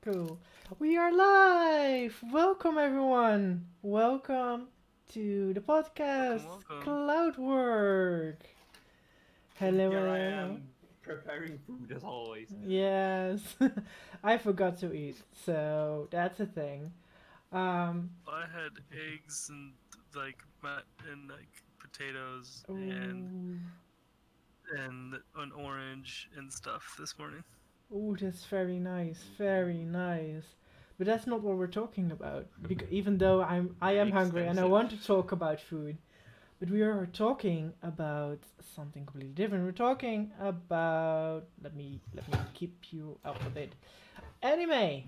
Cool. We are live! Welcome, everyone! Welcome to the podcast Welcome, welcome. Cloudwork! And Hello, here I hello. am preparing food as always. Yes, I forgot to eat, so that's a thing. Um, I had eggs and like potatoes ooh, and an orange and stuff this morning. ooh, that's very nice, very nice. But that's not what we're talking about. Even though I am Very hungry and I expensive. want to talk about food. But we are talking about something completely different. We're talking about let me keep you up a bit. Anime.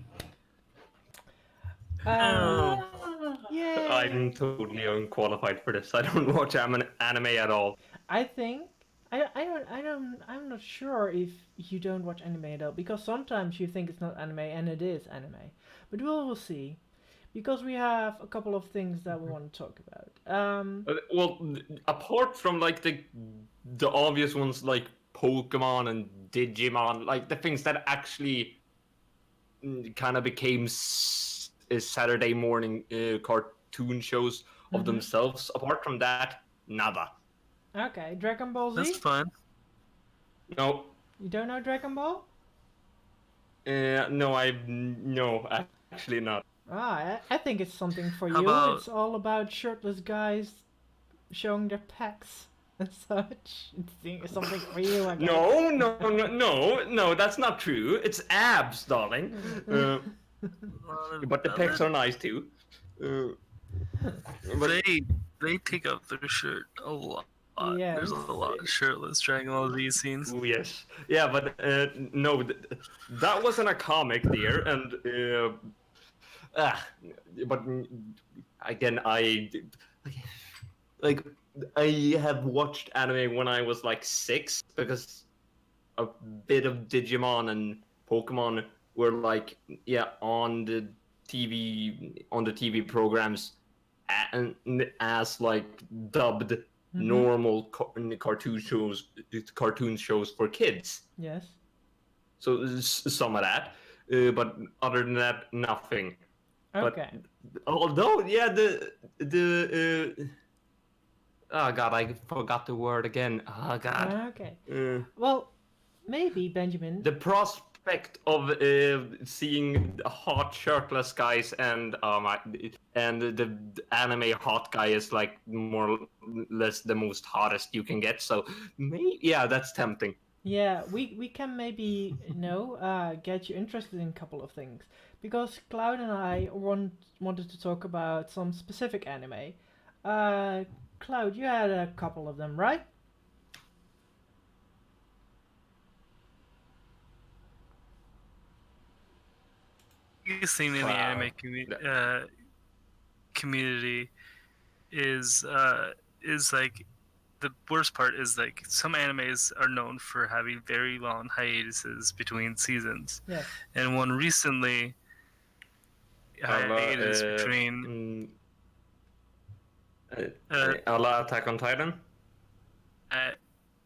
Oh, Yay! I'm totally unqualified for this. I don't watch anime at all. I think I'm not sure if you don't watch anime at all because sometimes you think it's not anime and it is anime. But we'll see because we have a couple of things that we want to talk about. Well, apart from like the obvious ones like Pokemon and Digimon, like the things that actually kind of became Saturday morning cartoon shows of Mhm. themselves. Apart from that, nada. Okay, Dragon Ball that's Z. fun. No, You don't know Dragon Ball? no, no, actually not. I think it's something for How you. about It's all about shirtless guys showing their pecs and such. It's something for you, I guess. No, that's not true. It's abs, darling. Uh, a lot of but the pecs other? are nice too. Uh, but They they take up their shirt a lot. There's Yes. a lot of shirtless Dragon Ball Z scenes. oh yes, yeah, but no, that wasn't a comic, dear, and ah, but again, like I have watched anime when I was like 6 because a bit of Digimon and Pokemon were like on the TV programs and as like dubbed Mhm. normal cartoon shows for kids. Yes. So some of that, but other than that, nothing. But Okay. although the oh god, I forgot the word again. Oh god. Okay. Uh, Well, maybe Benjamin. the prospect of seeing hot shirtless guys and the anime hot guy is like more or less the most hottest you can get. So yeah, that's tempting. Yeah, we can maybe get you interested in a couple of things because Cloud and I wanted to talk about some specific anime. Uh, Cloud, you had a couple of them, right? Biggest thing in the Cloud. anime community is like the worst part is like some animes are known for having very long hiatuses between seasons, Yes. and one recently Alla, hiatus between uh, alla Attack on Titan. uh,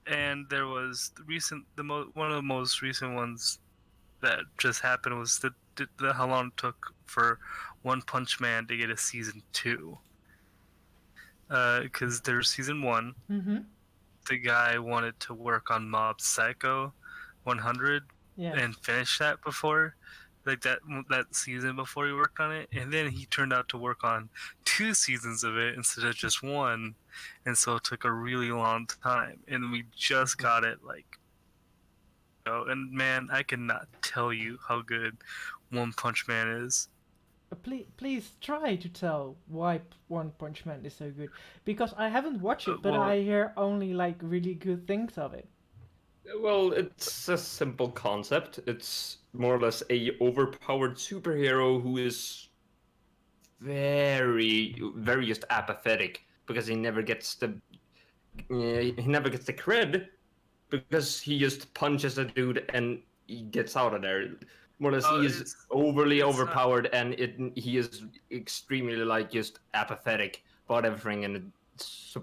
and there was one of the most recent ones that just happened was how long it took for One Punch Man to get a season 2. Because there's season 1, Mm-hmm. the guy wanted to work on Mob Psycho 100 Yes. and finish that before, like that season before he worked on it, and then he turned out to work on 2 seasons of it instead of just one, and so it took a really long time, and we just got it like. Oh, and man, I cannot tell you how good One Punch Man is. Please try to tell why One Punch Man is so good because I haven't watched it, but Well, I hear only like really good things of it. Well, it's a simple concept. It's more or less a overpowered superhero who is very just apathetic because he never gets the cred because he just punches a dude and he gets out of there. More or less, he is it's overly it's not. overpowered and he is extremely like just apathetic about everything, and it's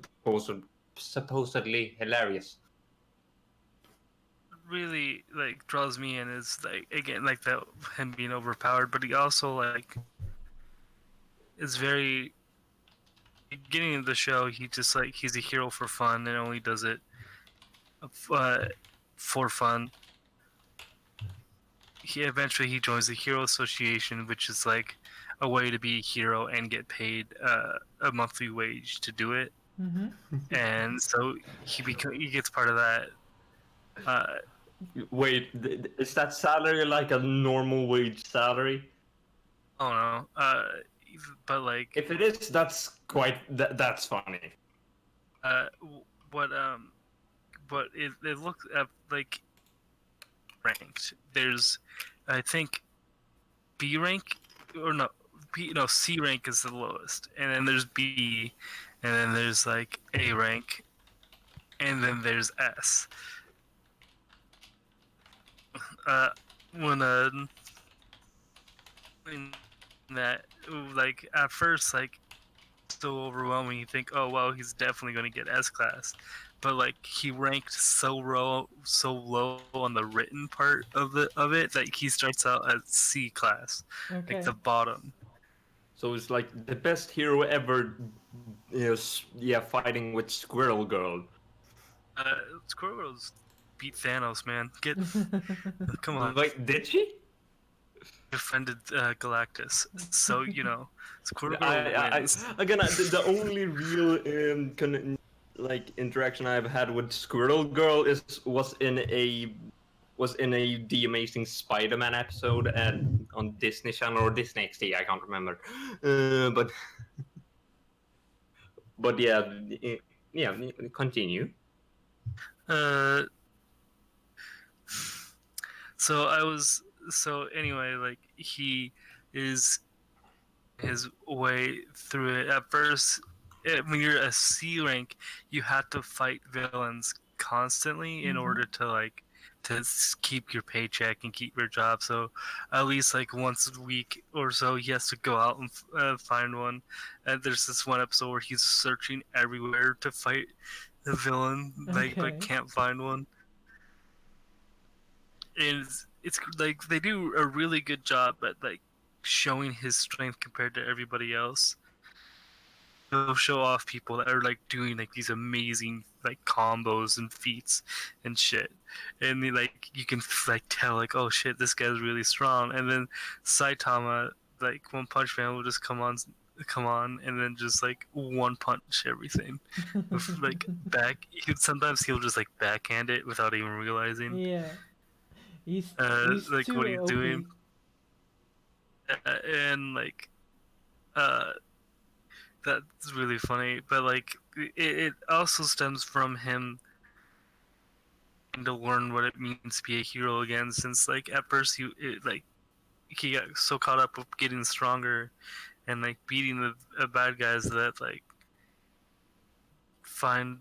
supposedly hilarious. really like draws me in is like again like that him being overpowered, but he also like is very beginning of the show. He just like he's a hero for fun and only does it uh, for fun. He joins the Hero Association, which is like a way to be a hero and get paid a monthly wage to do it. Mm-hmm. And so he gets part of that. Uh, Wait, is that salary like a normal wage salary? I don't know. But like, If it is, that's funny. uh, what it looks like ranked. There's, I think, B rank or no, C rank is the lowest, and then there's B, and then there's like A rank, and then there's S. Uh, when in that like at first like so overwhelming, you think, oh well, he's definitely going to get S class, but like he ranked so low on the written part of it that he starts out at C class, Okay. like the bottom. So it's like the best hero ever, fighting with Squirrel Girl. Squirrels beat Thanos, man. Come on. Wait, did she? Defended Galactus, so Squirrel wins. Again, the only real interaction I've had with Squirrel Girl was in a The Amazing Spider-Man episode and on Disney Channel or Disney XD, I can't remember. But yeah, continue. Uh, so anyway, like he is his way through it. At first, when you're a C rank, you have to fight villains constantly in order to keep your paycheck and keep your job. So at least like once a week or so, he has to go out and find one. And there's this one episode where he's searching everywhere to fight the villain, like Okay. but can't find one. And it's like they do a really good job at like showing his strength compared to everybody else. They'll show off people that are like doing like these amazing like combos and feats and shit, and like you can like tell like, oh shit, this guy's really strong. And then Saitama, like One Punch Man, will just come on, and then just like one punch everything. Like sometimes he'll just like backhand it without even realizing Yeah. He's like too what he's OP. doing. And like uh that's really funny, but like it also stems from him trying to learn what it means to be a hero again, since like at first he got so caught up with getting stronger and like beating the bad guys that like find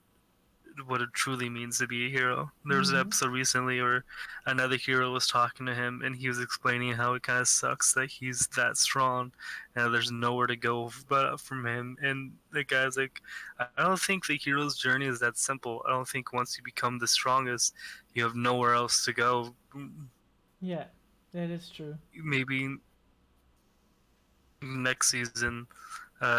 what it truly means to be a hero. There was an episode recently where another hero was talking to him and he was explaining how it kind of sucks that he's that strong and there's nowhere to go but from him. And the guy's like, I don't think the hero's journey is that simple. I don't think once you become the strongest, you have nowhere else to go. Yeah, that is true. Maybe next season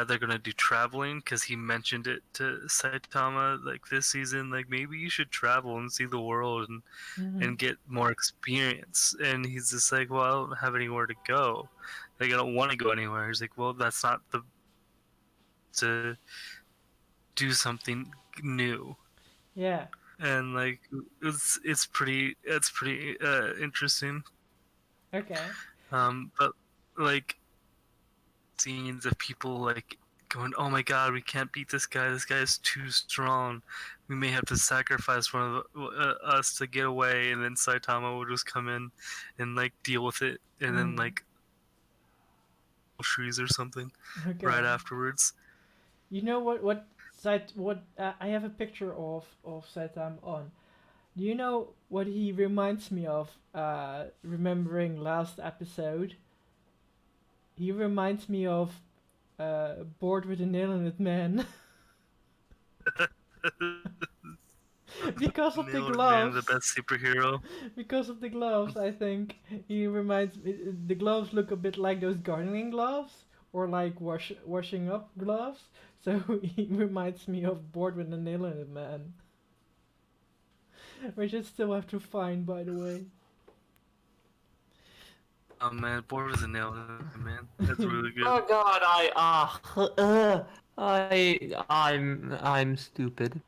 they're gonna do traveling, because he mentioned it to Saitama like this season, like maybe you should travel and see the world and get more experience. And he's just like, well, I don't have anywhere to go, like I don't want to go anywhere. He's like, well, that's not the to do something new. Yeah. And like it's pretty interesting. Okay. But like scenes of people like going, oh my god, we can't beat this guy, this guy is too strong, we may have to sacrifice one of us to get away. And then Saitama will just come in and like deal with it, and then like trees or something Okay. right afterwards. You know what I have a picture of Saitama on. Do you know what he reminds me of? Remembering last episode, he reminds me of Bored with a Nail in It Man. Because of the Nailed it, man. The gloves. best superhero. Because of the gloves, I think he reminds me. The gloves look a bit like those gardening gloves, or like washing up gloves. So he reminds me of Board with a Nail in It Man, which I still have to find, by the way. Oh man, Board was a nail, man. That's really good. Oh God, I'm stupid.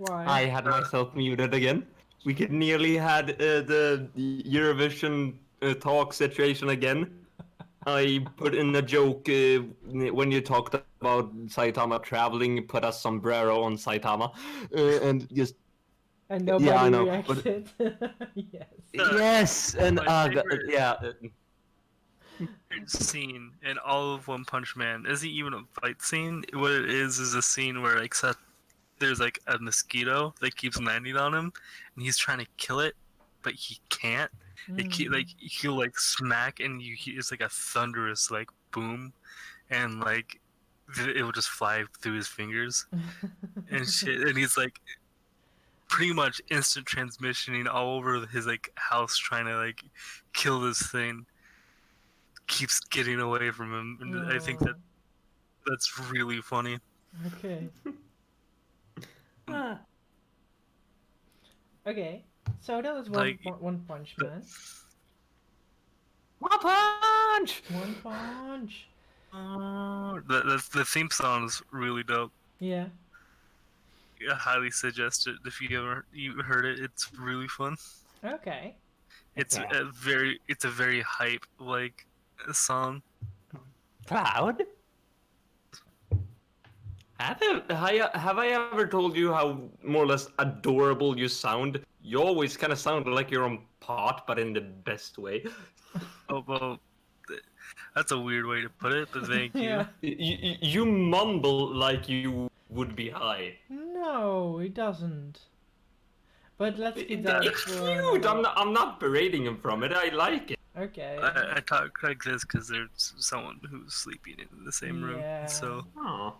I Why? had myself muted again. We could nearly had the Eurovision talk situation again. I put in a joke when you talked about Saitama traveling. You put a sombrero on Saitama, and just And yeah, I nobody know. But reacted. Yes. yes, and My favorite yeah. scene in all of One Punch Man isn't even a fight scene. What it is a scene where like Seth, there's like a mosquito that keeps landing on him, and he's trying to kill it, but he can't. Like he'll like smack, and it's like a thunderous like boom, and like it will just fly through his fingers and shit. And he's like pretty much instant transmissioning all over his like house, trying to like kill this thing. Keeps getting away from him, and I think Oh, that's really funny. okay. Ah. Okay. So that was Like One Punch the, Man. One punch! One Punch. the theme song is really dope. Yeah. I highly suggest it if you heard it. It's really fun. Okay. It's Okay. a very hype like song. Cloud? Have I ever told you how more or less adorable you sound? You always kind of sound like you're on pot, but in the best way. Oh well, that's a weird way to put it, but thank you. Yeah. You mumble like you would be high. No, he doesn't. But let's keep that It's for cute. another. I'm not berating him from it. I like it. Okay. I talk like this because there's someone who's sleeping in the same room, Yeah. so. Aw.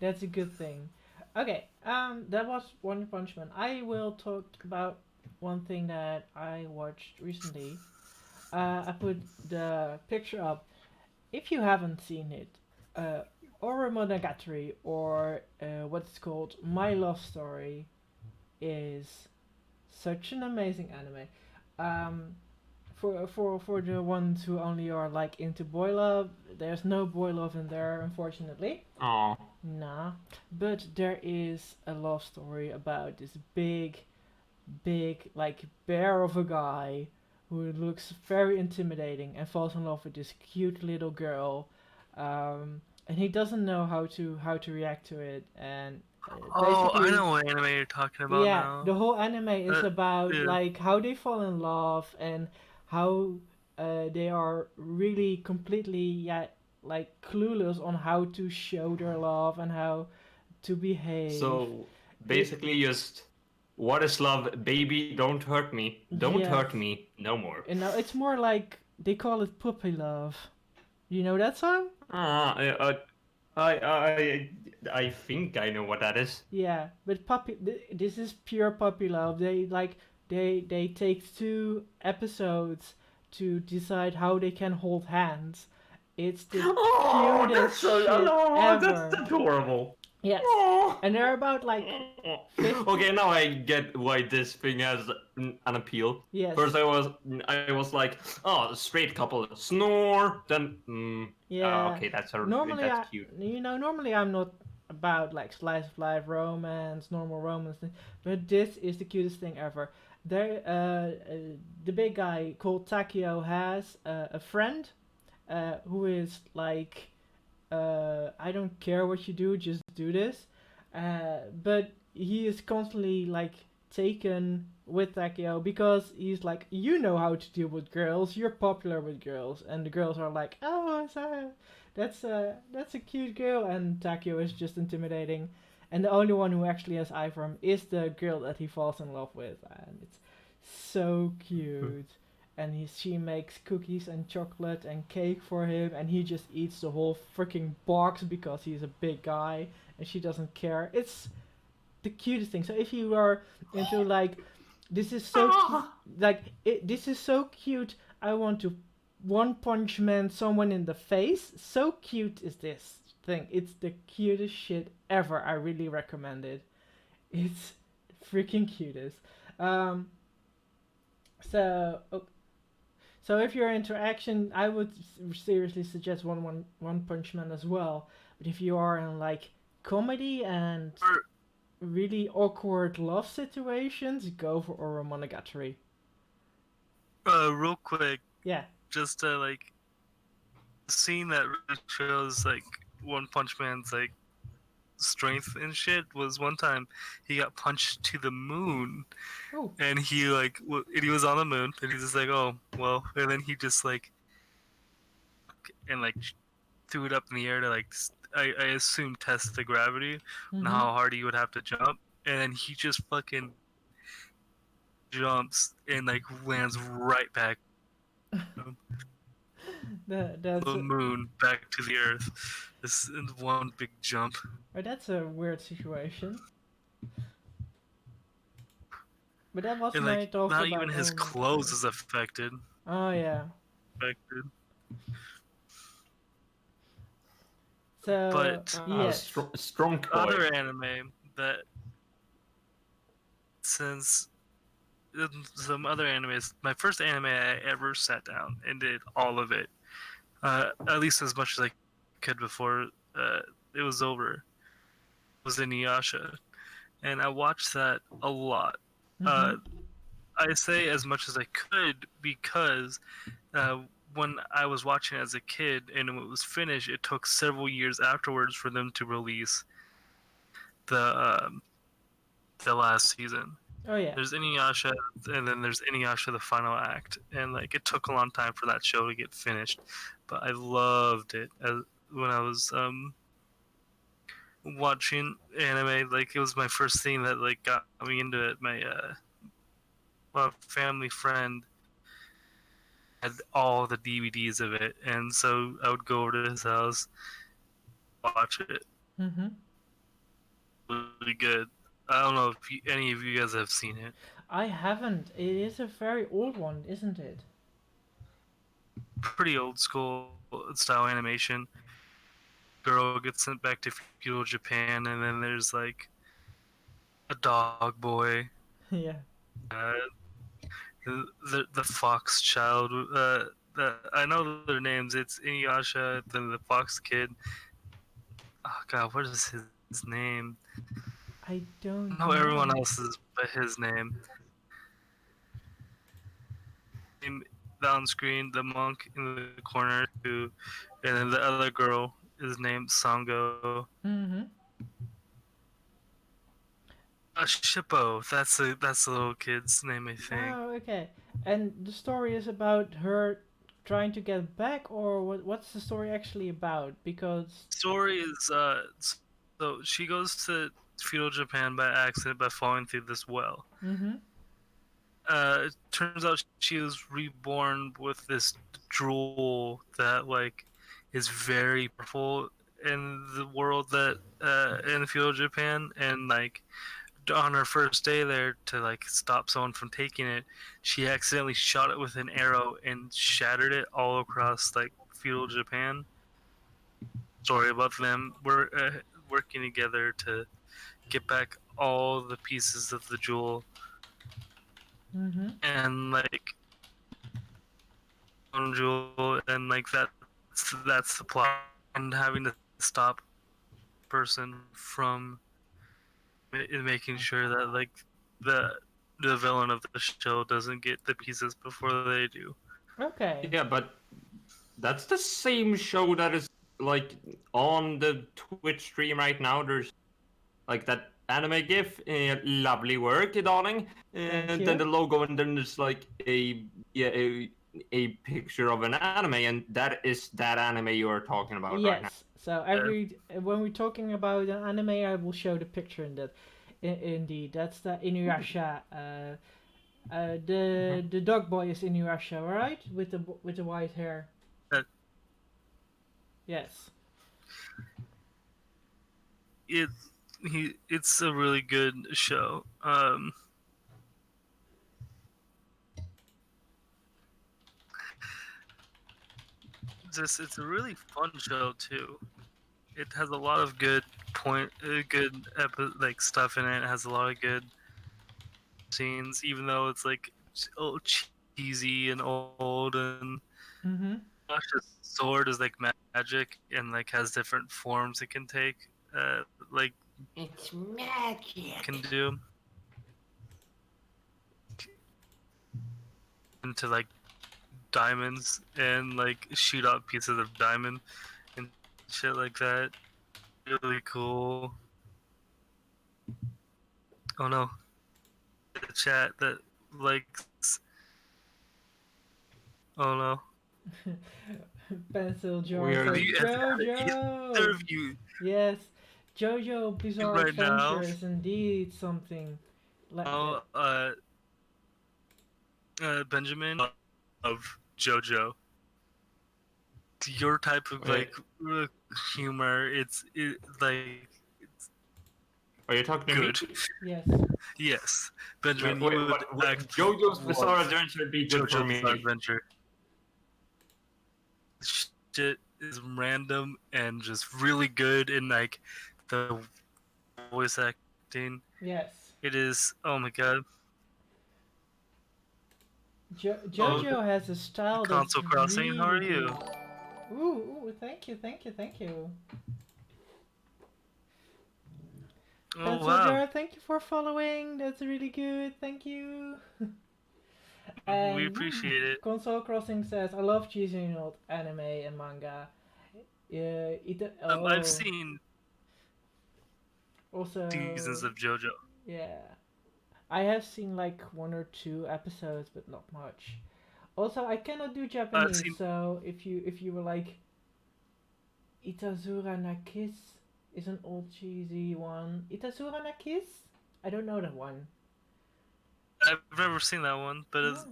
That's a good thing. Okay, that was One Punch Man. I will talk about one thing that I watched recently. I put the picture up. If you haven't seen it, Oro Monogatari, or what's called My Love Story, is such an amazing anime. Um, for the ones who only are like into boy love, there's no boy love in there, unfortunately. Aw. Nah, but there is a love story about this big, like bear of a guy who looks very intimidating and falls in love with this cute little girl, and he doesn't know how to react to it, and Oh, I basically, know what anime you're talking about yeah, now. the whole anime is about Yeah. like how they fall in love and how they are really completely, yeah, like clueless on how to show their love and how to behave. So basically, just what is love, baby? Don't hurt me. Don't Yes. hurt me. No more. And now it's more like they call it puppy love. You know that song? Ah, I think I know what that is. Yeah, but this is pure puppy love. They take 2 episodes to decide how they can hold hands. It's the Oh, cutest that's shit ever. that's adorable. Yes, Oh. and they're about like 50. Okay, now I get why this thing has an appeal. Yes. First, I was like, oh, straight couple snore. Then, Yeah. okay, that's Normally, that's cute. normally I'm not about like slice of life romance, normal romance, but this is the cutest thing ever. There, the big guy called Takio has a friend, who is like, I don't care what you do, just do this. But he is constantly like taken with Takeo because he's like, you know how to deal with girls, you're popular with girls, and the girls are like, oh, so that's a cute girl, and Takeo is just intimidating, and the only one who actually has eye for him is the girl that he falls in love with, and it's so cute. And she makes cookies and chocolate and cake for him, and he just eats the whole freaking box because he's a big guy, and she doesn't care. It's the cutest thing. So if you are into like, this is so cute, Ah! like this is so cute. I want to one punch man someone in the face. So cute is this thing. It's the cutest shit ever. I really recommend it. It's freaking cutest. Um, so so if you're into action, I would seriously suggest One Punch Man as well. But if you are in like comedy and Or, really awkward love situations, go for Oro Monogatari. real quick, Yeah. just like the scene that really shows like One Punch Man's like strength and shit was one time he got punched to the moon, Oh. and and he was on the moon, and he's just like, oh well, and then he just like and like threw it up in the air to like I assume test the gravity and Mm-hmm. how hard he would have to jump, and then he just fucking jumps and like lands right back from That's the moon back to the earth. This is one big jump. that's a weird situation. But that was And my like talk not even about his Oro clothes Monogatari. is affected. Oh yeah. affected. So But yes. Strong boy. other anime that since some other animes, my first anime I ever sat down and did all of it, at least as much as I could before it was over, was Inuyasha, and I watched that a lot. Mm-hmm. Uh, I say as much as I could because uh, when I was watching as a kid and when it was finished, it took several years afterwards for them to release the um, the last season. Oh yeah. There's Inuyasha, and then there's Inuyasha the final act, and like it took a long time for that show to get finished, but I loved it when I was watching anime. Like it was my first thing that like got me into it. My family friend had all the DVDs of it, and so I would go over to his house, watch it. Mm-hmm. Really good. I don't know if any of you guys have seen it. I haven't. It is a very old one, isn't it? Pretty old school style animation. Girl gets sent back to feudal Japan, and then there's like a dog boy, Yeah. uh, the fox child. I know their names. It's Inuyasha, then the fox kid. Oh god, what is his name? I I don't know everyone know. else's but his name. Him on screen, the monk in the corner too, and then the other girl is named Sango. Mm-hmm. Shippo. That's the little kid's name, I think. Oh, okay. And the story is about her trying to get back, or what's the story actually about? Because Story is so she goes to feudal Japan by accident by falling through this well. mm-hmm. It turns out she was reborn with this jewel that like is very powerful in the world that in feudal Japan, and like on her first day there to like stop someone from taking it, she accidentally shot it with an arrow and shattered it all across like feudal Japan. Story about them working together to get back all the pieces of the jewel, Mm-hmm. and like one jewel, and like that's the plot, and having to stop person from making sure that like the the villain of the show doesn't get the pieces before they do. Okay. Yeah, but that's the same show that is like on the Twitch stream right now. There's like that anime GIF, lovely work, darling. Thank And then you. the logo, and then there's like a picture of an anime, and that is that anime you are talking about right now. Yes. So Uh, every when we're talking about an anime, I will show the picture in that. Indeed, that's the Inuyasha. The dog boy is Inuyasha, right? With the white hair. uh, Yes. it it's a really good show. Just it's a really fun show too. It has a lot of like stuff in it. It has a lot of good scenes, even though it's like cheesy and old. And Mm-hmm. Josh's sword is like magic and like has different forms it can take. Like It's magic. can do into like diamonds and like shoot out pieces of diamond and shit like that. Really cool. Oh no, the chat that likes. Oh no. Pencil Jar Weird. Have says you either JoJo. of you Yes, JoJo Bizarre right now? Adventure is indeed something like that. Oh, Benjamin of JoJo. Your type of Wait, like humor. Like are you talking to me? good. Yes. Yes, No, Benjamin, you wait, would what? act JoJo's love Bizarre Adventure would be good for JoJo's me. Bizarre Adventure. Shit is random and just really good, and like the voice acting. Yes. It is. Oh my god. Oh, JoJo has a style that's Console Crossing. How really are you? good. Ooh, thank you, thank you, thank you. Oh Pencil wow. Jar, thank you for following. That's really good. Thank you. We And appreciate it. Console Crossing says, I love cheesy and old anime and manga. Yeah, I've oh, seen seasons also, of JoJo. yeah. I have seen like one or two episodes, but not much. Also, I cannot do I've Japanese, seen. so if you were like Itazura na Kiss is an old cheesy one. Itazura na Kiss? I don't know that one. I've never seen that one, Oh.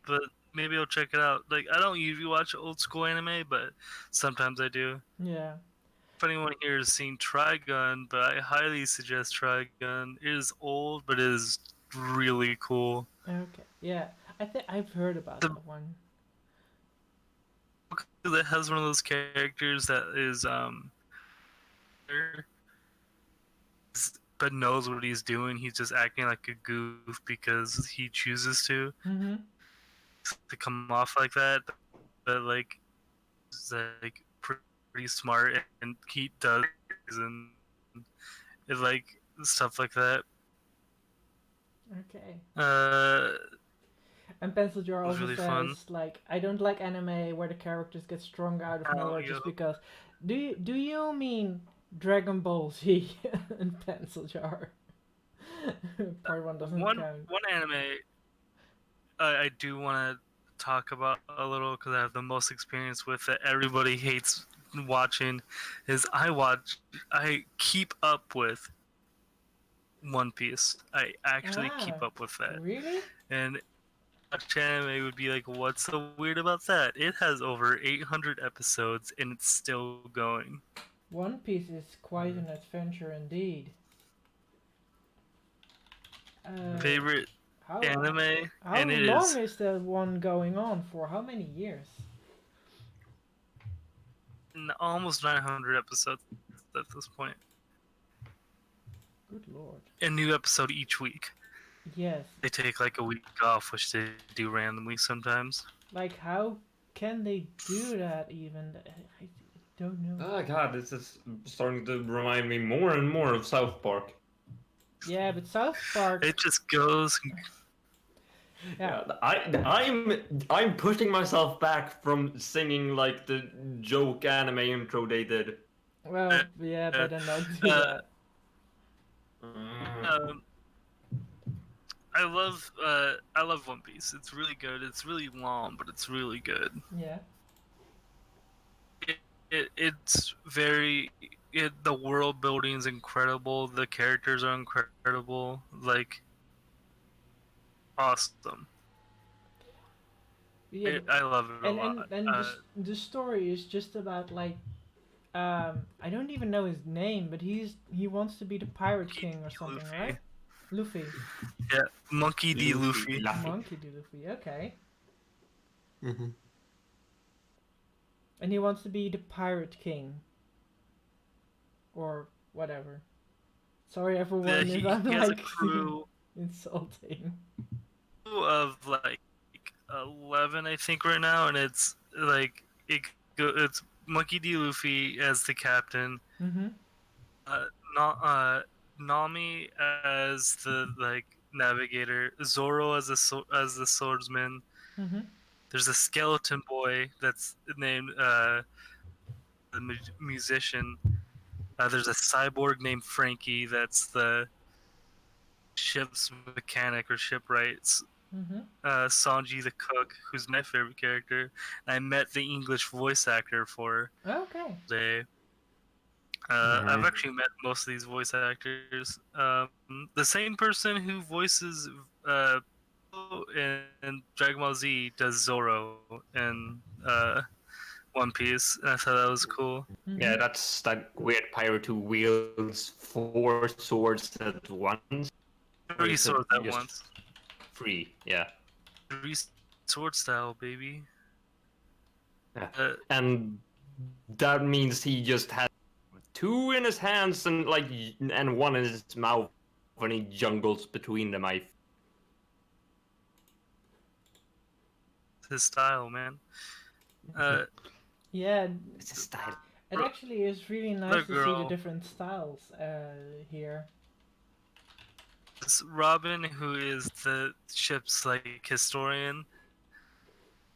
but maybe I'll check it out. Like I don't usually watch old school anime, but sometimes I do. Yeah. If anyone here has seen Trigun, but I highly suggest Trigun. It is old, but it is really cool. Okay. Yeah. I think I've heard about The that one. book that has one of those characters that is but knows what he's doing. He's just acting like a goof because he chooses Mm-hmm. to come off like that. But like, he's like pretty smart and he does and it like stuff like that. Okay. Uh, And Pencil Jar it was also really fun. says like I don't like anime where the characters get stronger out of Oh, nowhere yo. just because. Do you mean Dragon Ball Z and Pencil Jar? Part one doesn't count. One anime I do want to talk about a little because I have the most experience with that. Everybody hates watching. Is I keep up with One Piece. I actually Ah, keep up with that, really? and watch anime would be like, what's so weird about that? It has over 800 episodes and it's still going. One Piece is quite an adventure indeed. Uh, Favorite how anime, how and it long is is that one going on for? How many years? almost 900 episodes at this point. Good lord. A new episode each week. Yes. They take like a week off, which they do randomly sometimes. Like how can they do that even? I don't know. Oh god, this is starting to remind me more and more of South Park. Yeah, but South Park. It just goes. Yeah. I'm pushing myself back from singing like the joke anime intro they did. Well, yeah, Uh, better not do uh, that. um, I love One Piece. It's really good. It's really long, but it's really good. Yeah. It's very. The world building is incredible. The characters are incredible. Like, awesome. Yeah, I love it a and lot. the story is just about like I don't even know his name, but he wants to be the Pirate King or something, Luffy. right? Luffy. Yeah, Monkey D. Luffy. Monkey D. Luffy. Okay. Mm-hmm. And he wants to be the Pirate King. Or whatever. Sorry everyone if I'm he has a like crew insulting. of like 11, I think, right now, and it's like it's Monkey D. Luffy as the captain, Mm-hmm. uh, Nami as the like navigator, Zoro as as the swordsman. Mm-hmm. There's a skeleton boy that's named the musician. There's a cyborg named Frankie that's the ship's mechanic or shipwrights. Mm-hmm. Sanji the cook, who's my favorite character. I met the English voice actor for Okay. today. Mhm. I've actually met most of these voice actors. The same person who voices uh, in Dragon Ball Z does Zoro in One Piece. And I thought that was cool. Mm-hmm. Yeah, that's that weird pirate who wields 4 swords at once. Or Three is it swords at just once. 3? Yeah. Three sword style, baby. Yeah. Uh, And that means he just has 2 in his hands and and 1 in his mouth when he jungles between them. his style, man. Uh, Yeah, It's his style. it actually is really nice to see the girl. different styles here. It's Robin, who is the ship's like historian.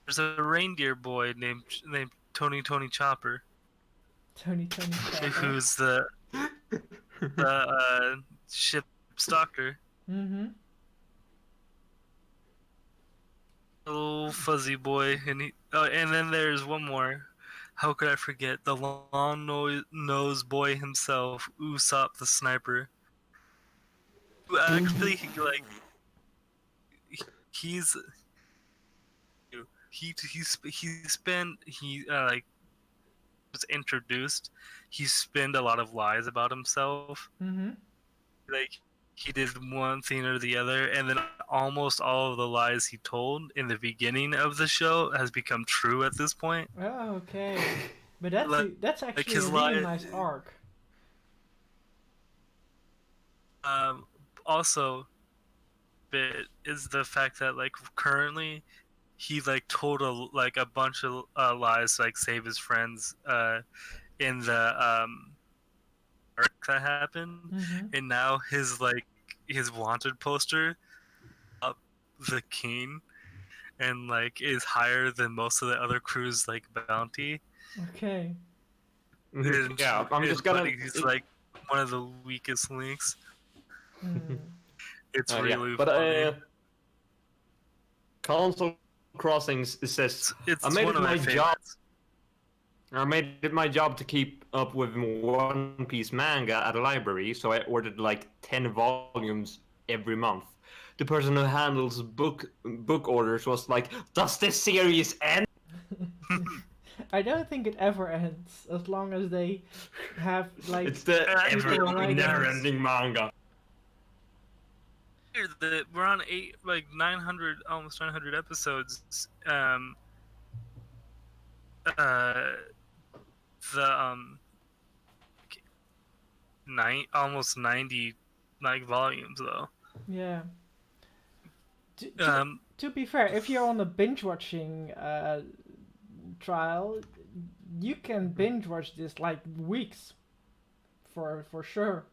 There's a reindeer boy named Tony Chopper, Tony Chopper. who's the ship's doctor. Mm-hmm. Little fuzzy boy, and then there's one more. How could I forget the nose boy himself, Usopp the sniper? Who actually he's he like was introduced. He spent a lot of lies about himself. Mm-hmm. Like he did one thing or the other, and then almost all of the lies he told in the beginning of the show has become true at this point. Oh, okay. But that's Like actually his a really lie. nice arc. Also, bit is the fact that like currently he like told a bunch of lies to like save his friends in the arc that happened, Mm-hmm. and now his wanted poster up the king and like is higher than most of the other crew's like bounty. Okay. And Yeah, I'm it's just gonna. funny, he's like one of the weakest links. Mm. It's Yeah, really but funny. Console Crossings says It's I made one it of my my job. favorites. I made it my job to keep up with One Piece manga at a library, so I ordered like 10 volumes every month. The person who handles book orders was like, "Does this series end?" I don't think it ever ends as long as they have like It's the people writing it. never-ending manga. We're on 900, almost 900 episodes. The almost 90 like volumes though. Yeah. To, to, Um, to be fair, if you're on a binge watching trial, you can binge watch this like weeks, for sure.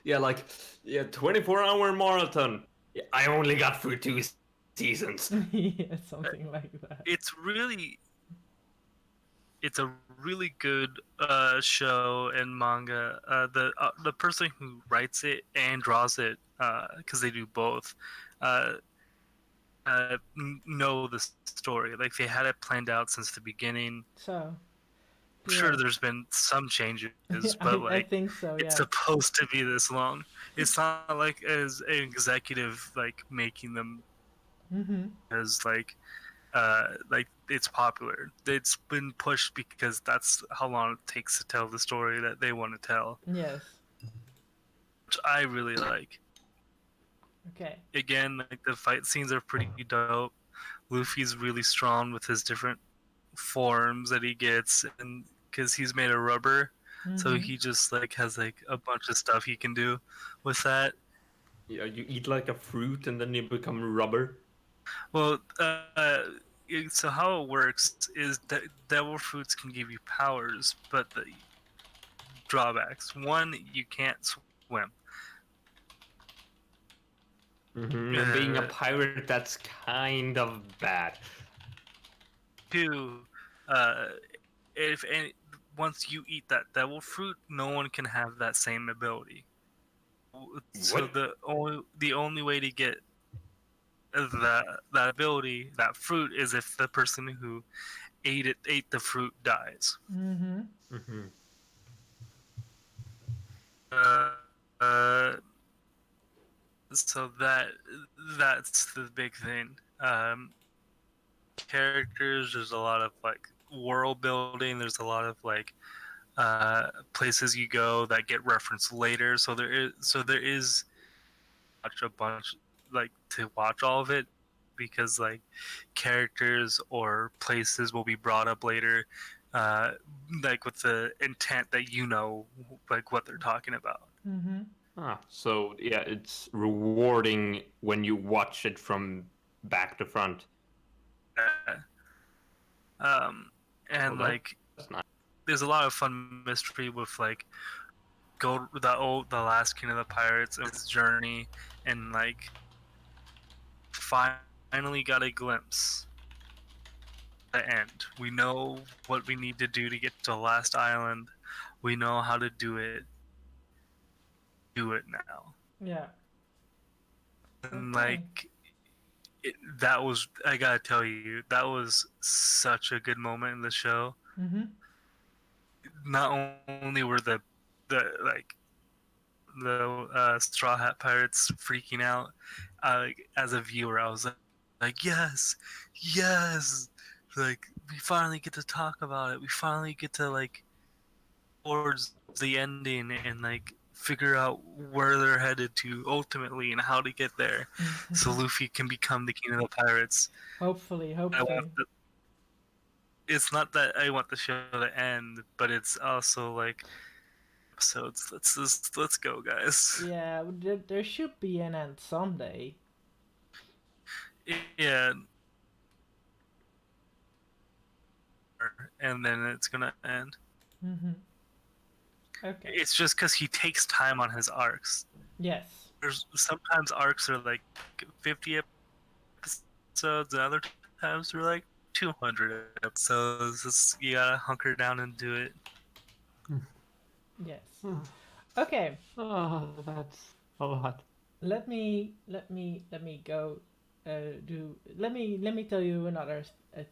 Yeah, 24-hour marathon. Yeah, I only got through 2 seasons. Yeah, something like that. it's a really good show and manga. The person who writes it and draws it, because they do both, know the story. Like they had it planned out since the beginning. So. I'm sure there's been some changes, but I like think so. Yeah. it's supposed to be this long. It's not like as an executive like making them Mm-hmm. as like like it's popular. It's been pushed because that's how long it takes to tell the story that they want to tell, Yes. which I really like. Okay. Again, like the fight scenes are pretty dope. Luffy's really strong with his different forms that he gets, and because he's made of rubber, so Mm-hmm. he just like has like a bunch of stuff he can do with that. Yeah, you eat like a fruit and then you become rubber. Well, so how it works is that devil fruits can give you powers, but the drawbacks: one, you can't swim. And being a Uh, pirate, that's kind of bad. Two, uh, if any, once you eat that devil fruit, no one can have that same ability. So What? the only way to get that ability, that fruit, is if the person who ate the fruit dies. Mm-hmm. Mm-hmm. Uh, uh, so that's the big thing. Characters, there's a lot of like world building. There's a lot of like places you go that get referenced later. So there is watch a bunch like to watch all of it because like characters or places will be brought up later, uh, like with the intent that like what they're talking about. Mm-hmm. So yeah, it's rewarding when you watch it from back to front. Uh, um, Oh, and like that's nice. there's a lot of fun mystery with like the last king of the pirates and his journey, and like finally got a glimpse at the end. We know what we need to do to get to the last island. We know how to do it. Do it now. Yeah. And Okay. like that was, I gotta tell you, that was such a good moment in the show. Mm-hmm. Not only were the Straw Hat Pirates freaking out, like as a viewer, I was like yes, yes, like we finally get to talk about it. We finally get to like towards the ending and like figure out where they're headed to ultimately and how to get there, so Luffy can become the king of the pirates. Hopefully, I want hopefully. the, it's not that I want the show to end, but it's also like episodes. Let's go, guys. Yeah, there should be an end someday. Yeah, and then it's gonna end. Mm-hmm. Okay. It's just because he takes time on his arcs. Yes. There's sometimes arcs are like 50 episodes, and other times they're like 200 episodes. You gotta hunker down and do it. Yes. Okay. Oh, that's a lot. Let me go. Let me tell you another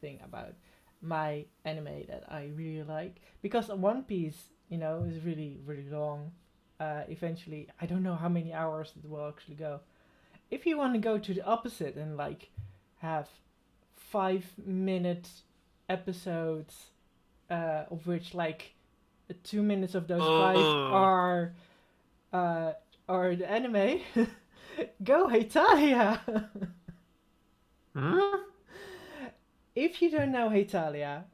thing about my anime that I really like, because One Piece, is really really long. Eventually, I don't know how many hours it will actually go. If you want to go to the opposite and like have 5 minute episodes, of which like 2 minutes of those five Oh, uh, are the anime, go Hetalia! Huh? If you don't know Hetalia,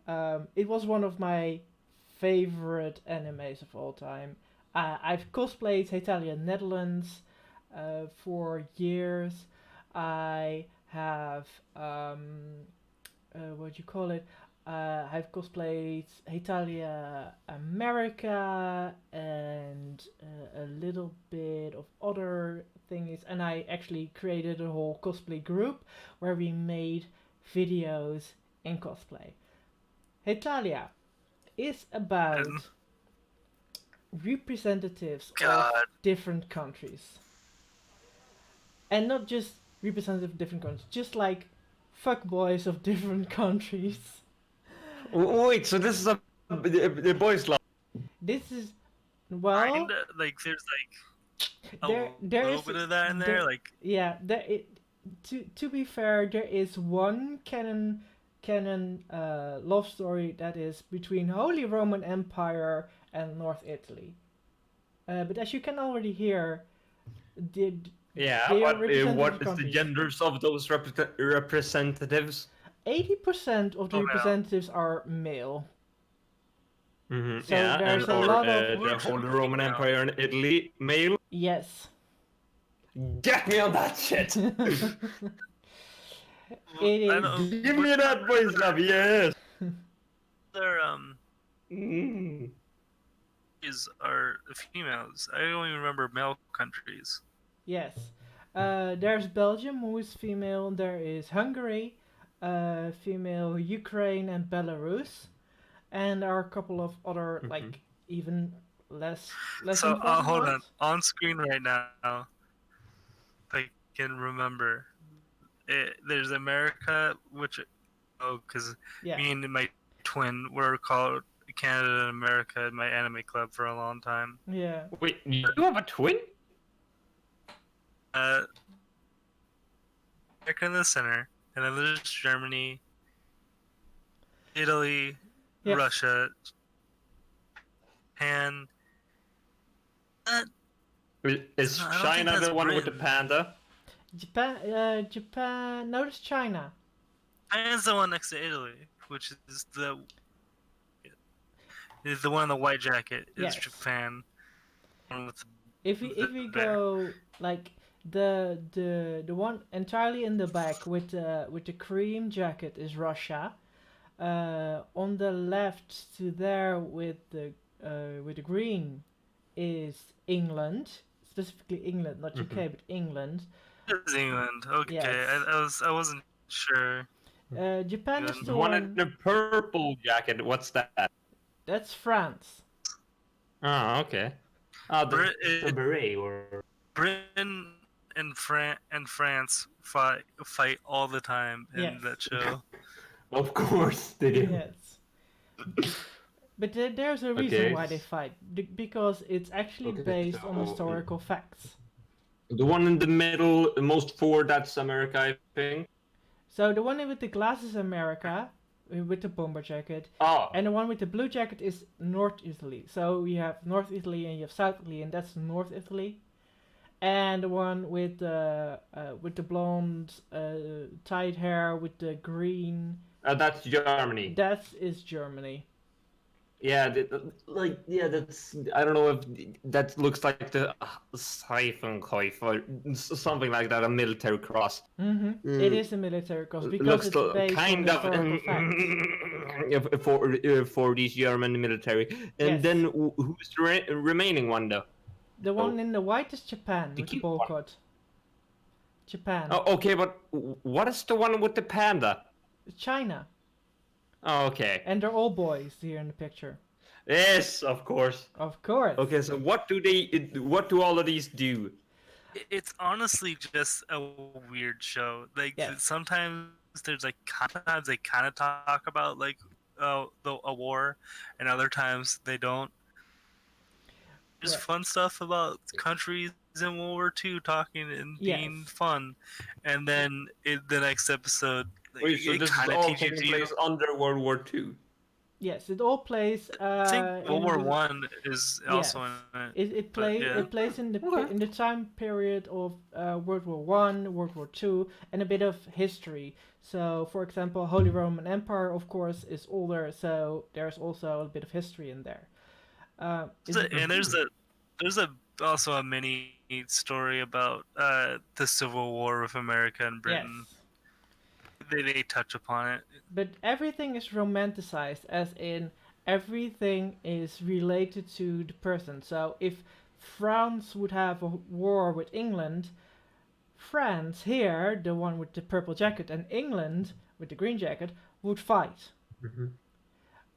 it was one of my favorite animes of all time. I've cosplayed Hetalia Netherlands for years. I have, what do you call it? I've cosplayed Hetalia America and a little bit of other things, and I actually created a whole cosplay group where we made videos in cosplay. Hetalia is and about representatives of God, different countries, and not just representative of different countries, just like fuckboys of different countries. Wait, so this is the boys' club. This is, well, kinda like there's like a there little is bit of that in there there. Like yeah there it, to be fair, there is one canon canon love story that is between Holy Roman Empire and North Italy. But as you can already hear, did Yeah, they are but representative what is the countries. genders of those representatives? 80% of the Oh, yeah. representatives are male. Mm-hmm. So Yeah, there's and a or lot of the Holy Roman Empire in Italy, male. yes. Get me on that shit. It I is. don't. Give me that voice love, yes. Their Mm. countries are females. I don't even remember male countries. Yes. There's Belgium, who is female. There is Hungary, female Ukraine and Belarus, and there are a couple of other Mhm. like even less So important hold ones. on screen right now. If I can remember, there's America, which because Yeah. me and my twin were called Canada and America in my anime club for a long time. Yeah. Wait, you have a twin? Uh, America in the center, and then there's Germany, Italy, Yes. Russia, Japan. Uh, Is I don't think China that's the one with the Britain. panda? Japan. Notice China. China's the one next to Italy, which is the one in the white jacket. It's Yes. Japan. One with If we go like the one entirely in the back with the cream jacket is Russia. On the left to there with the green is England, specifically England, not UK, but England. It's England. Okay, Yes. I wasn't sure. Japan is England. the The one in one. the purple jacket, what's that? That's France. Oh, okay. Ah, Brit- the beret or... Britain and France fight all the time in Yes. that show. Of course they do. Yes. But there's a reason Okay. why they fight, because it's actually Okay, based on so- historical facts. The one in the middle, most forward, that's America, I think. So the one with the glasses, America, with the bomber jacket, Oh, and the one with the blue jacket is North Italy. So you have North Italy and you have South Italy, and that's North Italy. And the one with the blonde tied hair with the green, that's Germany. that is Germany. Yeah, that's... I don't know if that looks like the Seifenkauf or something like that, a military cross. It is a military cross because Looks it's based on kind of historical facts. for these German military. And Yes. then who's the remaining one though? The one in the white is Japan The with the cute bowl one. cut. Japan. Oh, okay, but what is the one with the panda? China. Oh, okay. And they're all boys here in the picture. Yes, of course. Of course. Okay, so what do all of these do? It's honestly just a weird show. Like Yes. sometimes there's like sometimes they kind of talk about like a war, and other times they don't. There's Right. fun stuff about countries in World War II talking and being Yes. fun, and then in the next episode, like, Wait, so it this is kind of all teaches taking you. place under World War II? Yes, it all plays. I think World in War the- One is also Yes. in it. It But, plays. yeah. It plays in the Okay. in the time period of World War One, World War Two, and a bit of history. So, for example, Holy Roman Empire, of course, is older. So there's also a bit of history in there. And there's also a mini story about the Civil War with America and Britain. Yes. They touch upon it. But everything is romanticized, as in everything is related to the person. So if France would have a war with England, France here, the one with the purple jacket, and England with the green jacket, would fight.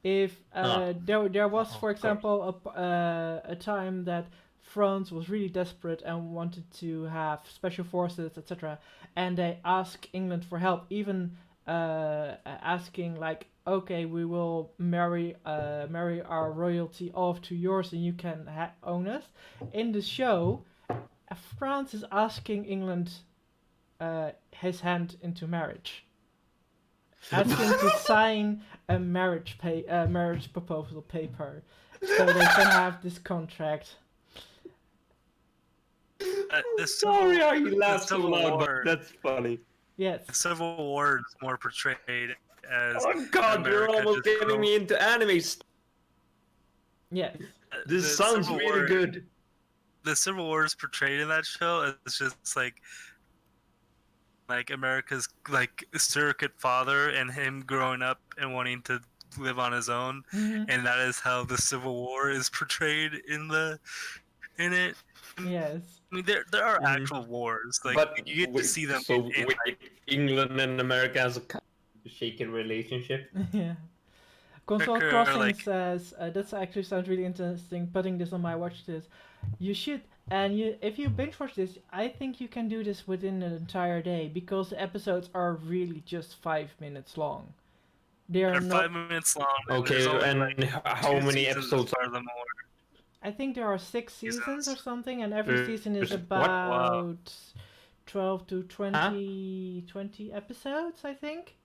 If there was, Of for example, a time that France was really desperate and wanted to have special forces, etc., and they asked England for help, even asking like, okay, we will marry our royalty off to yours, and you can own us. In the show, France is asking England his hand into marriage. asking to sign a marriage proposal paper, so they can have this contract. The Sorry, Civil, I the laughed so Civil loud, but War, that's funny. the Yes, Civil War is more portrayed as Oh God, you're America almost just getting me into anime. yes, This the sounds Civil really War. good. The Civil War is portrayed in that show as just like America's like surrogate father and him growing up and wanting to live on his own, hmm and that is how the Civil War is portrayed in it. yes, I mean, there are Mhm. actual wars. Like But you get to see them so in wait, like England and America has a kind of shaken relationship. yeah. Console America, Crossing like says that's actually sounds really interesting. Putting this on my watch list, you should. And you, if you binge watch this, I think you can do this within an entire day because the episodes are really just 5 minutes long. They are they're not. 5 minutes long, and there's Okay, only like and how 2 many seasons as episodes far as I'm aware. I think there are 6 seasons or Seasons. something, and every season is what? Wow. about 12 to Huh? 20 episodes, I think.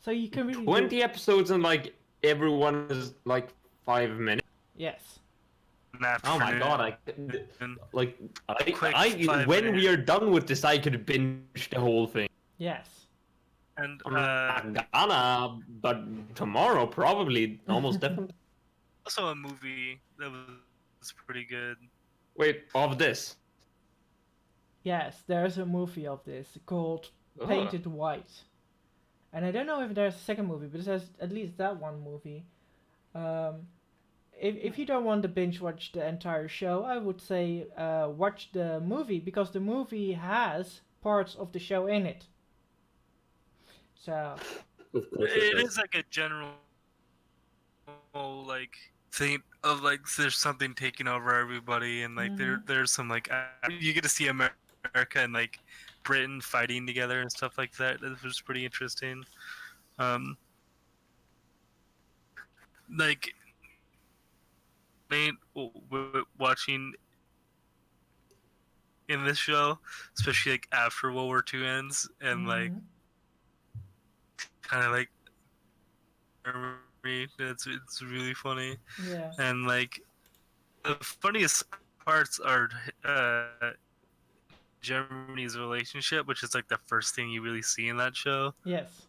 So you can really do. 20 episodes and like everyone is like 5 minutes. Yes. An Oh my God, afternoon. like Quick I when 5 minute. we are done with this, I could binge the whole thing. Yes. And I'm not gonna, but tomorrow probably, almost definitely. also a movie that was pretty good. Wait, of this. Yes, there's a movie of this called Ugh. Painted White. And I don't know if there's a second movie, but there's at least that one movie. Um, if you don't want to binge watch the entire show, I would say watch the movie because the movie has parts of the show in it. So, Of course It does. is like a general like thing of like there's something taking over everybody, and like mhm. there's some like you get to see America and like Britain fighting together and stuff like that. That was pretty interesting. Um, like watching in this show, especially like after World War II ends, and like Mhm. kind of like it's really funny, Yeah. and like the funniest parts are Germany's relationship, which is like the first thing you really see in that show. Yes.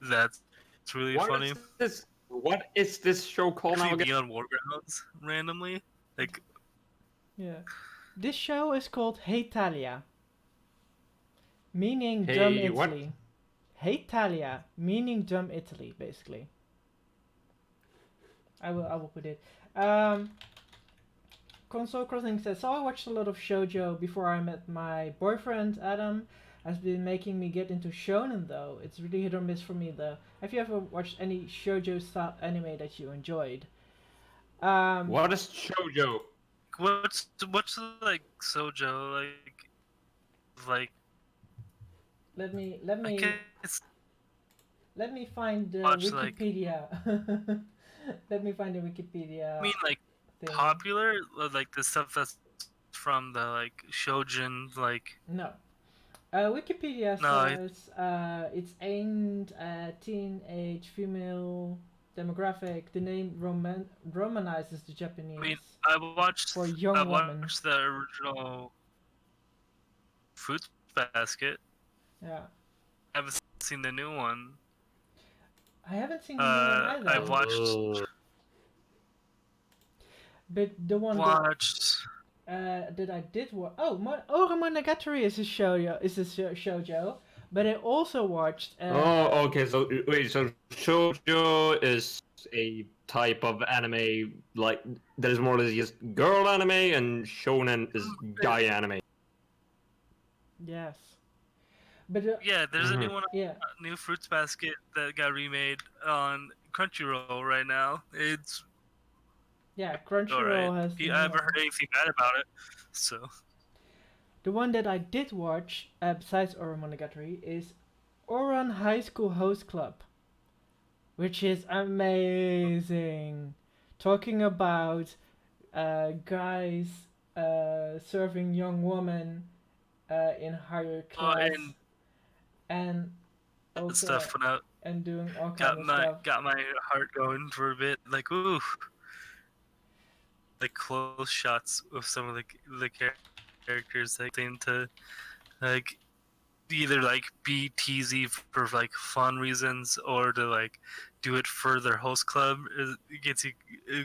That's really What funny. is this? What is this show called now Actually, again? Beyond War Grounds randomly, like Yeah. This show is called Hey Talia, meaning dumb Hey, what? Italy. Hey Talia, meaning dumb Italy, basically. I will put it. Console Crossing says, so I watched a lot of shoujo before I met my boyfriend Adam. Has been making me get into shonen though. It's really hit or miss for me though. Have you ever watched any shoujo style anime that you enjoyed? What is shoujo? what's like sojo like let me let I me guess let me find the watch like Wikipedia. Let me find the I Wikipedia mean like thing. popular like the stuff that's from the like shoujin like No. Wikipedia no says it's aimed at teenage female demographic. The name romanizes the Japanese I mean for I young women. watched the original Fruits Basket. Yeah. I haven't seen the new one. I haven't seen the new one either. I've watched But the one that I did watch. Oh, Ora Monogatari is a shoujo. Shoujo. But I also watched. Oh, okay. So wait, so shoujo is a type of anime like that is more or less just girl anime, and shonen is guy anime. Yes. But Yeah, there's a new Mhm. one, yeah. new Fruits Basket that got remade on Crunchyroll right now. It's Yeah, alright. Crunchyroll has the I new haven't one. heard anything bad about it, so The one that I did watch, besides Ora Monogatari, is Oran High School Host Club, which is amazing. Talking about guys serving young women in higher class, and and Okay. stuff when I And doing all kind of stuff. got my heart going for a bit. Like ooh, like close shots of some of the characters like seem to like either like be teasy for like fun reasons or to like do it for their host club. It gets you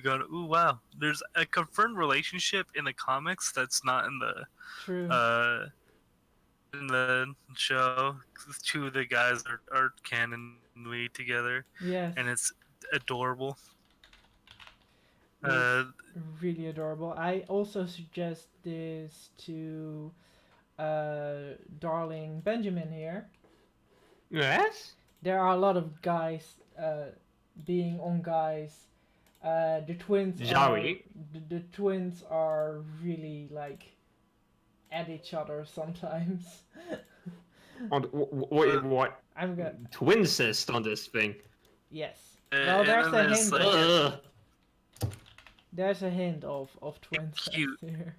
going. Ooh wow! There's a confirmed relationship in the comics that's not True. in the show. Two of the guys are canonly together, Yes. and it's adorable. It's really adorable. I also suggest this to darling Benjamin here. Yes. There are a lot of guys being on guys. The twins are Joey. the twins are really like at each other sometimes. Wait, what? I'm gonna Twincest on this thing. yes. Well, there's and a then there's hint. like Ugh. There's a hint of twins Cute. here.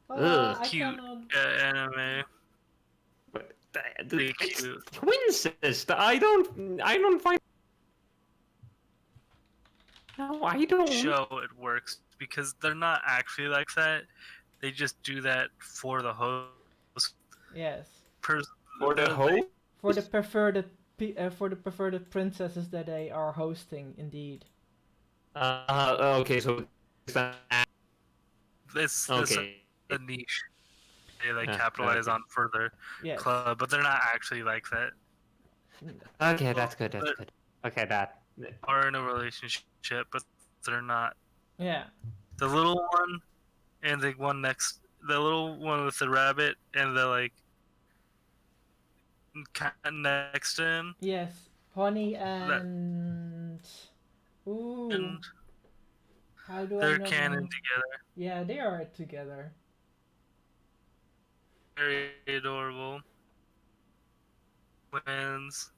Ugh. I cute cannot. anime. But Really it's cute. Twincest. I don't find. No, I don't. Show it works because they're not actually like that. They just do that for the host. Yes. For the Like, host. For the preferred princesses that they are hosting, indeed. Okay, so it's not It's okay. a niche they like Yeah, capitalize okay. on for their Yes. club, but they're not actually like that. Okay, that's good. That's But- good. Okay, that. Are in a relationship, but they're not. Yeah. The little one and the one next, the little one with the rabbit and the like cat next to him. Yes. Honey and ooh. And How do I they're know? canon them? together. Yeah, they are together. Very adorable. Twins.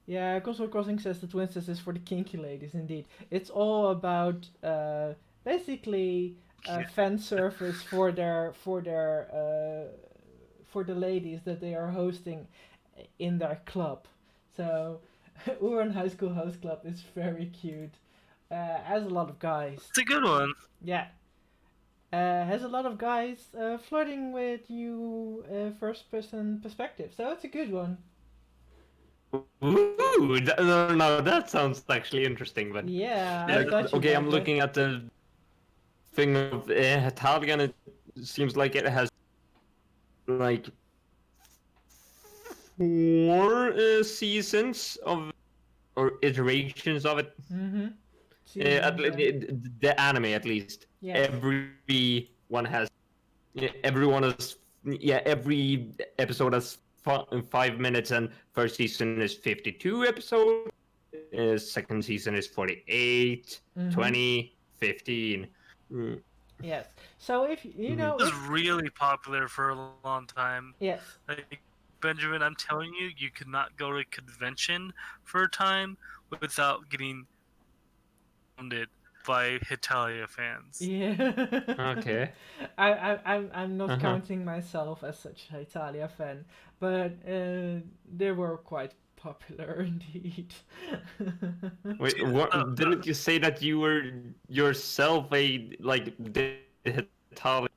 Yeah, Console Crossing says the twin is for the kinky ladies. Indeed, it's all about basically Yeah. fan service for the ladies that they are hosting in their club. So, Uran High School Host Club is very cute. Has a lot of guys. It's a good one. Yeah. Has a lot of guys flirting with you first person perspective. So it's a good one. Ooh, no, that sounds actually interesting. But Yeah, yeah, I thought you okay, I'm liked it. looking at the thing of Italian. It seems like it has like 4 seasons of or iterations of it. Mm-hmm. The anime, at least. Yes. Everyone has. Everyone is. Yeah, every episode has 5 minutes, and first season is 52 episodes. Second season is 48, Mhm. 20, 15. Mm. Yes. So if you know, It was if, really popular for a long time. yes, Like Benjamin, I'm telling you, you could not go to a convention for a time without getting founded by Hitalia fans. yeah. Okay. I'm not Uh-huh. counting myself as such a Italia fan, but they were quite popular indeed. Wait, what? Didn't you say that you were yourself a like Italian?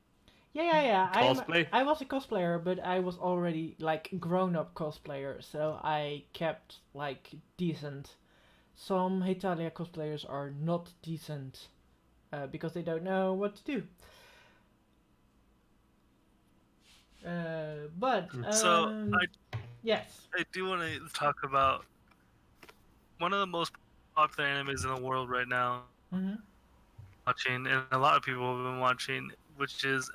Yeah. Cosplay? I was a cosplayer, but I was already like grown-up cosplayer, so I kept like decent. Some Hitalia cosplayers are not decent because they don't know what to do. But So yes. I do want to talk about one of the most popular animes in the world right now. Mm-hmm. Watching, and a lot of people have been watching, which is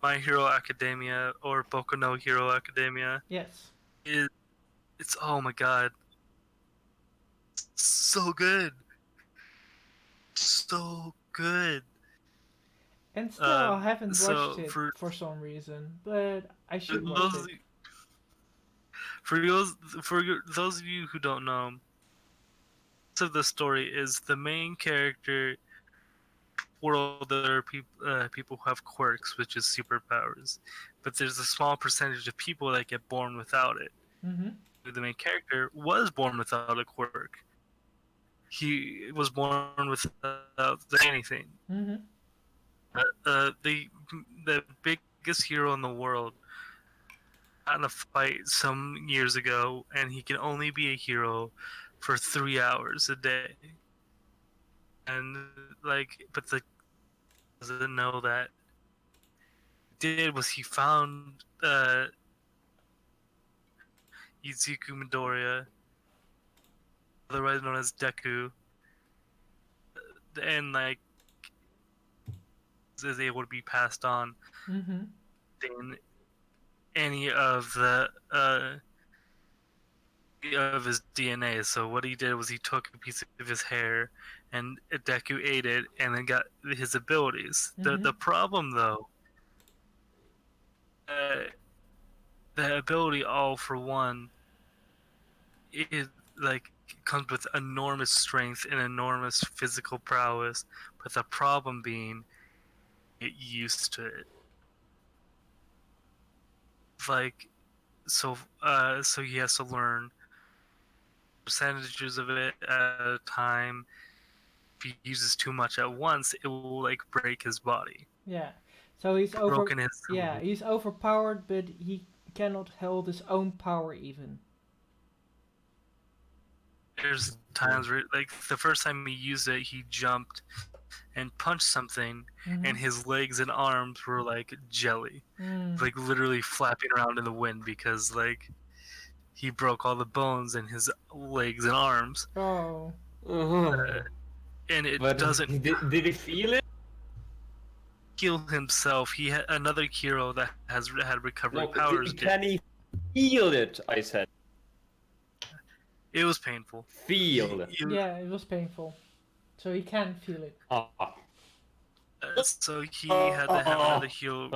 My Hero Academia or Boku no Hero Academia. Yes. It's oh my god, so good, so good. And still, I haven't so watched it for- for some reason, but I should Those, watch it. those of you who don't know, of the story is the main character world there are people who have quirks, which is superpowers, but there's a small percentage of people that get born without it. Mm-hmm. The main character was born without a quirk. He was born without anything. Mm-hmm. The biggest hero in the world got in a fight some years ago, and he can only be a hero for 3 hours a day. And like, but the doesn't know that did was he found Izuku Midoriya, otherwise known as Deku, and like is able to be passed on Mm-hmm. in any of his DNA. So what he did was he took a piece of his hair, and Deku ate it, and then got his abilities. Mm-hmm. The problem though, the ability All for One, it like comes with enormous strength and enormous physical prowess, but the problem being get used to it. Like so he has to learn percentages of it at a time. If he uses too much at once, it will like break his body. Yeah. So he's over. Broken his Yeah, he's overpowered, but he cannot hold his own power even. There's times where like the first time he used it, he jumped and punched something, Mm-hmm. and his legs and arms were like jelly, Mm. like literally flapping around in the wind because like he broke all the bones in his legs and arms, Oh. and it But doesn't did he feel it? heal himself. He had another hero that has had recovery No, powers. can he feel it? I said. It was painful. Feel it. Yeah, it was painful. So he can feel it. So he had to have another heal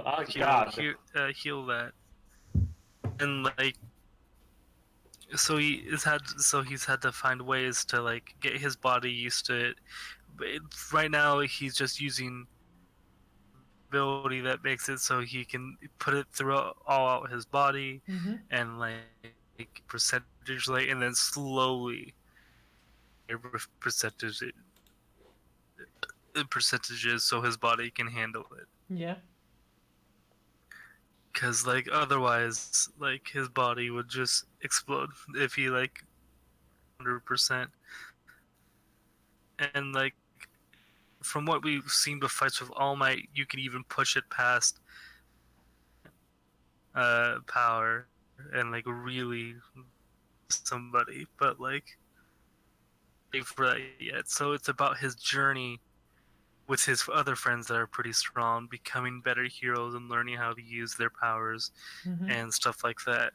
that, and like, so he's had to find ways to like get his body used to it. But right now, he's just using ability that makes it so he can put it through all out his body, Mm-hmm. and like percentage like, and then slowly percentages so his body can handle it. Yeah. Because like otherwise, like his body would just explode if he like 100%. And like from what we've seen with fights with All Might, you can even push it past power and like really somebody, but like for that yet. So it's about his journey with his other friends that are pretty strong, becoming better heroes and learning how to use their powers Mm-hmm. and stuff like that.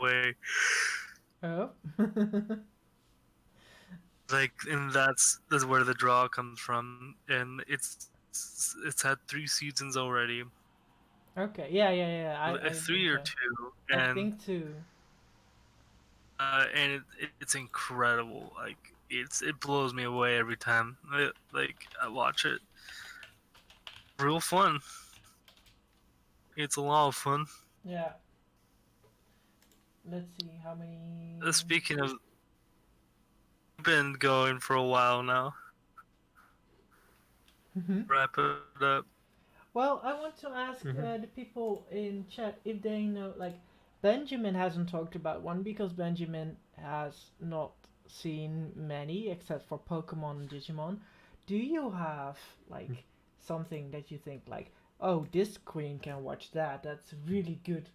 Way Oh. like, and that's where the draw comes from, and it's had 3 seasons already. Okay. Yeah. I 3 or think so. 2, I and think 2. and it's incredible. Like it blows me away every time. Like I watch it. Real fun. It's a lot of fun. Yeah. Let's see how many. Speaking of, been going for a while now. Mm-hmm. Wrap it up. Well, I want to ask the people in chat if they know, like, Benjamin hasn't talked about one because Benjamin has not seen many except for Pokemon and Digimon. Do you have, like, something that you think, like, oh, this queen can watch that, that's really good?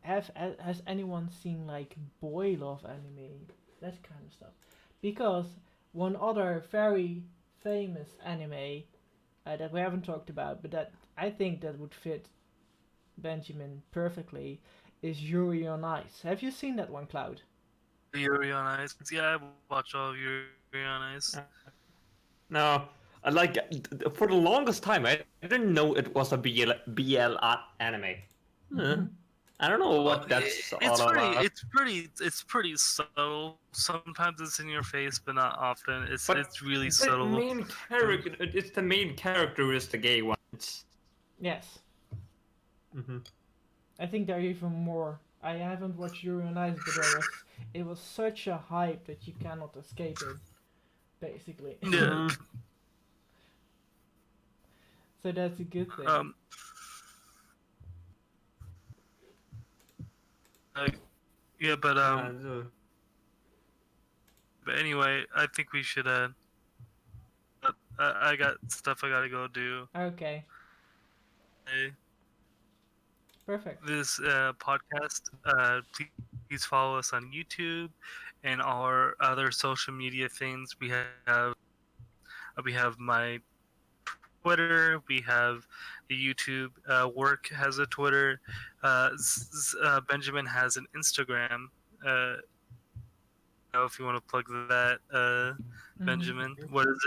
Has anyone seen, like, boy love anime? That kind of stuff. Because one other very famous anime that we haven't talked about, but that I think that would fit Benjamin perfectly, is Yuri on Ice. Have you seen that one, Cloud? Yuri on Ice. Yeah, I watch all of Yuri on Ice. No, like for the longest time, I didn't know it was a BL anime. Mm-hmm. I don't know what that's all about. it's pretty subtle. Sometimes it's in your face, but not often. But It's really the subtle. main character, it's the main character who is the gay one. Yes. Mm-hmm. I think there are even more. I haven't watched Yuri on Ice, but it was such a hype that you cannot escape it, basically. Yeah. So that's a good thing. Uh, yeah, but anyway, I think we should. I got stuff I gotta go do. Okay. Perfect. This podcast. Please follow us on YouTube and our other social media things. We have my Twitter. We have the YouTube. Work has a Twitter. Benjamin has an Instagram. If you want to plug that, Benjamin, what is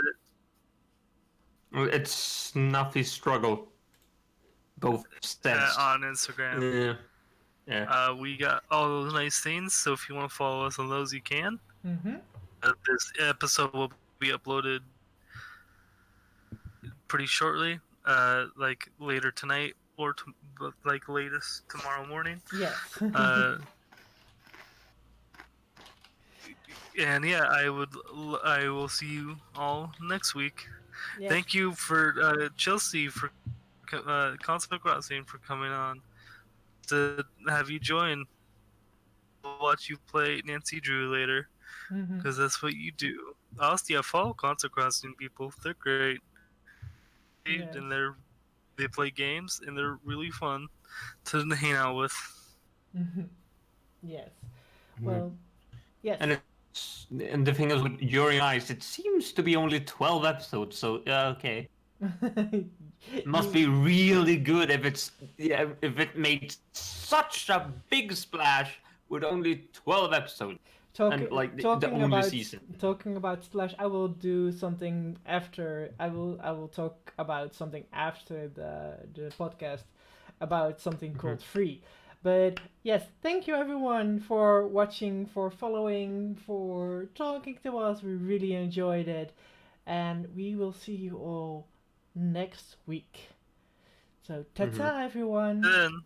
it? It's Snuffy Struggle. Both steps. On Instagram. Yeah. We got all those nice things, so if you want to follow us on those, you can. Mm-hmm. This episode will be uploaded pretty shortly, like later tonight or like latest tomorrow morning. Yes. And yeah, I will see you all next week. Yes. Thank you for Chelsea for Console Crossing for coming on to have you join. Watch you play Nancy Drew later, because that's what you do. Also, follow Console Crossing people. They're great. Yes. And they play games and they're really fun to hang out with. Yes. Well, yes. And the thing is with Yuri on Ice, it seems to be only 12 episodes, so okay. It must be really good if it made such a big splash with only 12 episodes. And like the only season. Talking about Splash, I will do something after. I will talk about something after the podcast about something called Free. But yes, thank you everyone for watching, for following, for talking to us. We really enjoyed it, and we will see you all next week. So ta-ta everyone. Then